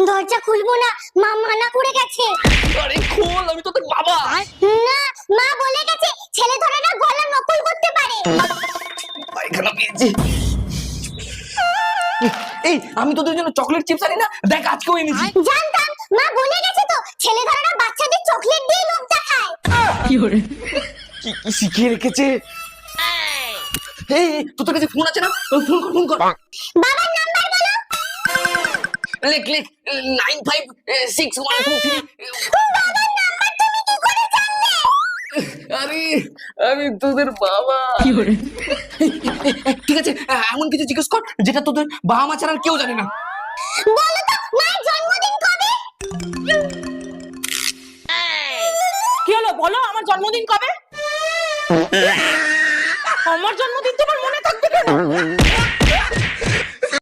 দরজা খুলবো না, মা মানা করে গেছে। আরে খোল, আমি তো তোর বাবা। না, মা বলে গেছে ছেলে ধরে না গলা নকল করতে পারে। পায়খানা পেয়েছি। এই আমি তোদের জন্য চকলেট চিপস আনি না, দেখ আজকেও এনেছি। জানতাম, মা বলে গেছে তো ছেলে ধরে না বাচ্চাদের চকলেট দিয়ে লোভ দেখায়। কি কি শিখিয়ে রেখেছে। এই তোর কাছে ফোন আছে না, ফোন কর। বাবার নাম্বার বলো। লেখ 956123। বাবার নাম্বার তুমি কি করে জানলে? আরে আমি তোদের বাবা। ঠিক আছে, এমন কিছু জিজ্ঞেস কর যেটা তোদের বাবা মা ছাড়া আর কেউ জানে না। বলো তো মায়ের জন্মদিন কবে? কি হলো বলো, আমার জন্মদিন কবে? আমার জন্মদিন তোমার মনে থাকবে কেন?